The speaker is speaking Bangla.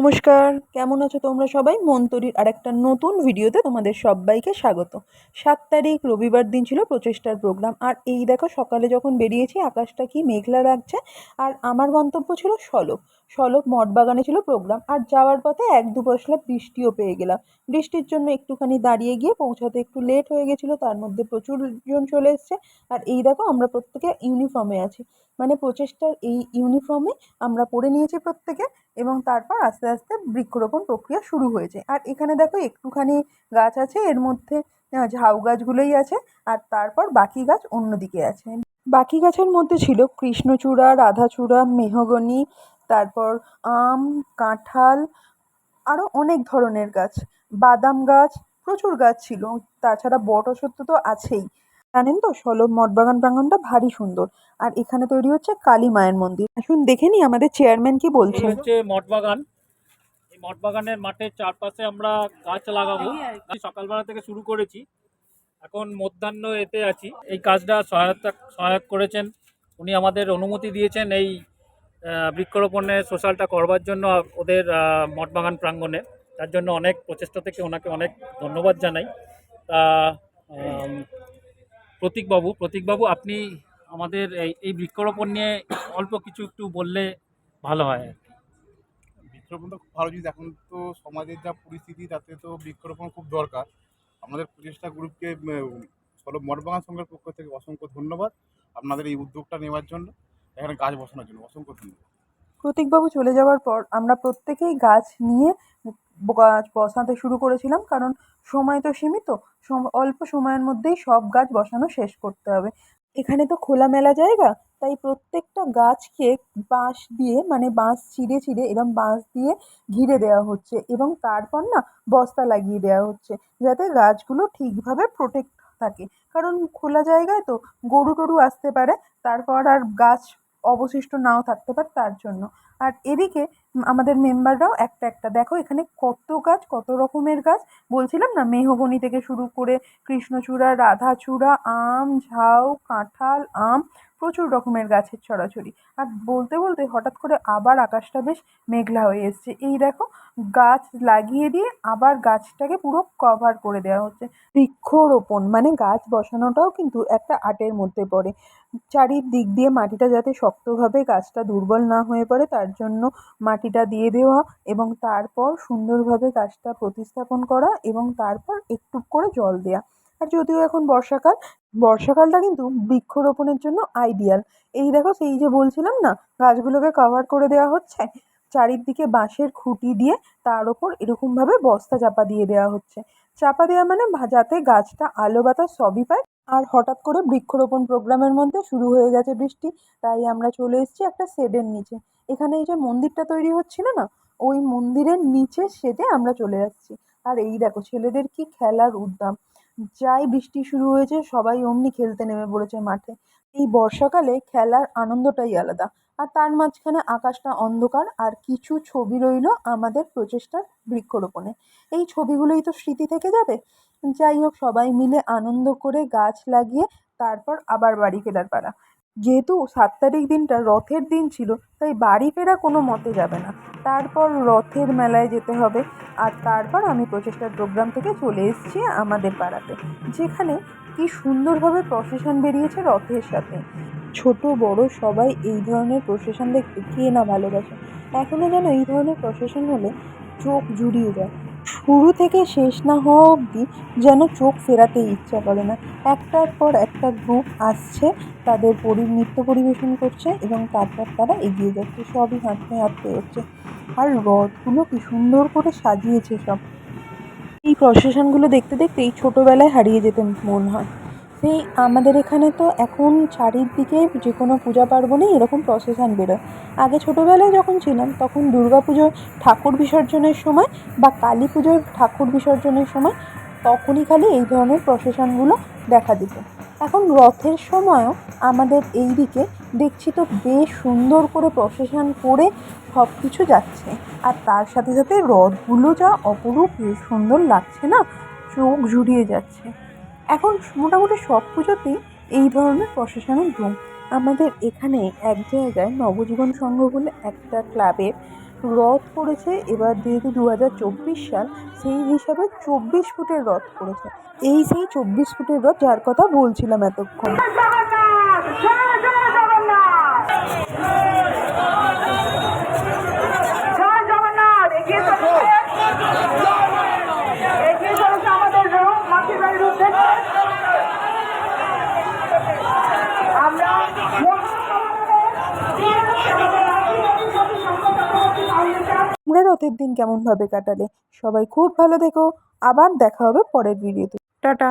নমস্কার, কেমন আছো তোমরা সবাই? মন্তরীর আরেকটা নতুন ভিডিওতে তোমাদের সবাইকে স্বাগত। ৭ তারিখ রবিবার দিন ছিল প্রচেষ্টার প্রোগ্রাম। আর এই দেখো সকালে যখন বেরিয়েছি আকাশটা কি মেঘলা লাগছে। আর আমার গন্তব্য ছিল সলব। সলব মঠবাগানে ছিল প্রোগ্রাম। আর যাওয়ার পথে ১-২ পশলা বৃষ্টিও পেয়ে গেলাম। বৃষ্টির জন্য একটুখানি দাঁড়িয়ে গিয়ে পৌঁছাতে একটু লেট হয়ে গেছিলো, তার মধ্যে প্রচুর জন চলে এসছে। আর এই দেখো আমরা প্রত্যেকে ইউনিফর্মে আছি, মানে প্রচেষ্টার এই ইউনিফর্মে আমরা পরে নিয়েছি প্রত্যেকে। এবং তারপর আস্তে আস্তে বৃক্ষরোপণ প্রক্রিয়া শুরু হয়েছে। আর এখানে দেখো একটুখানি গাছ আছে, এর মধ্যে ঝাউ গাছগুলোই আছে। আর তারপর বাকি গাছ অন্যদিকে আছে। বাকি গাছের মধ্যে ছিল কৃষ্ণচূড়া, রাধাচূড়া, মেহগনি, তারপর আম, কাঁঠাল, আরও অনেক ধরনের গাছ, বাদাম গাছ, প্রচুর গাছ ছিল। তাছাড়া বট অশ্বত্থ তো আছেই। জানেন তো সলব মঠবাগান প্রাঙ্গণটা ভারী সুন্দর। আর এখানে তৈরি হচ্ছে কালী মায়ের মন্দির। আসুন দেখে নি আমাদের চেয়ারম্যান কি বলছেন। হচ্ছে মঠবাগান। এই মঠবাগানের মাঠের চারপাশে আমরা গাছ লাগাবো। সকালবেলা থেকে শুরু করেছি, এখন মধ্যাহ্ন এতে আছি। এই কাজটা সহায়ক করেছেন, উনি আমাদের অনুমতি দিয়েছেন এই বৃক্ষরোপণের সোশ্যালটা করবার জন্য ওদের মঠবাগান প্রাঙ্গণে। তার জন্য অনেক প্রচেষ্টা থেকে ওনাকে অনেক ধন্যবাদ জানাই। তা প্রতীকবাবু আপনি আমাদের এই বৃক্ষরোপণ নিয়ে অল্প কিছু একটু বললে ভালো হয়। বৃক্ষরোপণ তো খুব ভালো জিনিস। এখন তো সমাজের যা পরিস্থিতি, তাতে তো বৃক্ষরোপণ খুব দরকার। আমাদের প্রচেষ্টা গ্রুপকে সলব মঠবাগান সংঘের পক্ষ থেকে অসংখ্য ধন্যবাদ আপনাদের এই উদ্যোগটা নেওয়ার জন্য, এখানে গাছ বসানোর জন্য অসংখ্য ধন্যবাদ। প্রতীকবাবু চলে যাওয়ার পর আমরা প্রত্যেকেই গাছ নিয়ে গাছ বসাতে শুরু করেছিলাম, কারণ সময় তো সীমিত। অল্প সময়ের মধ্যেই সব গাছ বসানো শেষ করতে হবে। এখানে তো খোলামেলা জায়গা, তাই প্রত্যেকটা গাছকে বাঁশ দিয়ে, মানে বাঁশ চিড়ে চিড়ে এরকম বাঁশ দিয়ে ঘিরে দেওয়া হচ্ছে। এবং তারপর না বস্তা লাগিয়ে দেওয়া হচ্ছে, যাতে গাছগুলো ঠিকভাবে প্রোটেক্ট থাকে। কারণ খোলা জায়গায় তো গরু টরু আসতে পারে, তারপর আর গাছ অবশিষ্ট নাও থাকতে পারে, তার জন্য। আর এদিকে আমাদের মেম্বাররাও একটা একটা দেখো এখানে কত গাছ, কত রকমের গাছ। বলছিলাম না, মেহগনি থেকে শুরু করে কৃষ্ণচূড়া, রাধাচূড়া, আম, ঝাউ, কাঁঠাল, আম, প্রচুর রকমের গাছের ছড়াছড়ি। আর বলতে বলতে হঠাৎ করে আবার আকাশটা বেশ মেঘলা হয়ে এসছে। এই দেখো গাছ লাগিয়ে দিয়ে আবার গাছটাকে পুরো কভার করে দেওয়া হচ্ছে। বৃক্ষরোপণ মানে গাছ বসানোটাও কিন্তু একটা আর্টের মধ্যে পড়ে। চারিদিক দিয়ে মাটিটা যাতে শক্তভাবে গাছটা দুর্বল না হয়ে পড়ে, তার জন্য মাটিটা দিয়ে দেওয়া এবং তারপর সুন্দরভাবে গাছটা প্রতিস্থাপন করা এবং তারপর একটু করে জল দেওয়া। আর যদিও এখন বর্ষাকাল, বর্ষাকালটা কিন্তু বৃক্ষরোপণের জন্য আইডিয়াল। এই দেখো সেই যে বলছিলাম না, গাছগুলোকে কভার করে দেওয়া হচ্ছে চারিদিকে বাঁশের খুঁটি দিয়ে, তার ওপর এরকমভাবে বস্তা চাপা দিয়ে দেওয়া হচ্ছে। চাপা দেওয়া মানে যাতে গাছটা আলো বাতাস সবই পায়। আর হঠাৎ করে বৃক্ষরোপণ প্রোগ্রামের মধ্যে শুরু হয়ে গেছে বৃষ্টি, তাই আমরা চলে এসেছি একটা শেডের নিচে। এখানে এই যে মন্দিরটা তৈরি হচ্ছিল না, ওই মন্দিরের নিচে শেডে আমরা চলে যাচ্ছি। আর এই দেখো ছেলেদের কি খেলার উদ্যম! যাই বৃষ্টি শুরু হয়েছে সবাই অমনি খেলতে নেমে পড়েছে মাঠে। এই বর্ষাকালে খেলার আনন্দটাই আলাদা। আর তার মাঝখানে আকাশটা অন্ধকার, আর কিছু ছবি রইলো আমাদের প্রচেষ্টার বৃক্ষরোপণে। এই ছবিগুলোই তো স্মৃতি থেকে যাবে। যাই হোক, সবাই মিলে আনন্দ করে গাছ লাগিয়ে তারপর আবার বাড়ি ফেরার পালা। যেহেতু ৭ তারিখ দিনটা রথের দিন ছিল, তাই বাড়ি ফেরা কোনো মতে যাবে না। তারপর রথের মেলায় যেতে হবে। আর তারপর আমি প্রচেষ্টার প্রোগ্রাম থেকে চলে এসেছি আমাদের পাড়াতে, যেখানে কি সুন্দরভাবে প্রসেশন বেরিয়েছে রথের সাথে। ছোট বড় সবাই এই ধরনের প্রসেশন দেখতে কে না ভালোবাসে। এখনও যেন এই ধরনের প্রসেশন হলে চোখ জুড়িয়ে যায়। শুরু থেকে শেষ না হওয়া অবধি যেন চোখ ফেরাতেই ইচ্ছা করে না। একটার পর একটা গ্রুপ আসছে, তাদের নৃত্য পরিবেশন করছে এবং তারপর তারা এগিয়ে যাচ্ছে, সবই হাঁটতে হাঁটতে হচ্ছে। আর রথগুলো কি সুন্দর করে সাজিয়েছে সব। এই প্রসেশনগুলো দেখতে দেখতেই ছোটোবেলায় হারিয়ে যেতে মন হয়। সেই আমাদের এখানে তো এখন চারিদিকে যে কোনো পূজা পার্বণেই এরকম প্রসেশন বেরোয়। আগে ছোটোবেলায় যখন ছিলাম তখন দুর্গাপুজোর ঠাকুর বিসর্জনের সময় বা কালী পুজোর ঠাকুর বিসর্জনের সময় তখনই খালি এই ধরনের প্রসেশনগুলো দেখা যেত। এখন রথের সময়ও আমাদের এই দিকে দেখছি তো বেশ সুন্দর করে প্রসেশন করে সব কিছু যাচ্ছে। আর তার সাথে সাথে রথগুলো যা অপরূপ সুন্দর লাগছে না, চোখ জুড়িয়ে যাচ্ছে। এখন মোটামুটি সব পুজোতেই এই ধরনের প্রসেশনের ধুম। আমাদের এখানে এক জায়গায় নবজীবন সংঘ বলে একটা ক্লাবের রথ করেছে এবার যেহেতু 2024 সাল, সেই হিসাবে 24 ফুটের রথ করেছে। এই সেই 24 ফুটের রথ যার কথা বলছিলাম এতক্ষণ। তোমরা রথের দিন কেমনভাবে কাটালে? সবাই খুব ভালো থেকো। আবার দেখা হবে পরের ভিডিওতে। টাটা।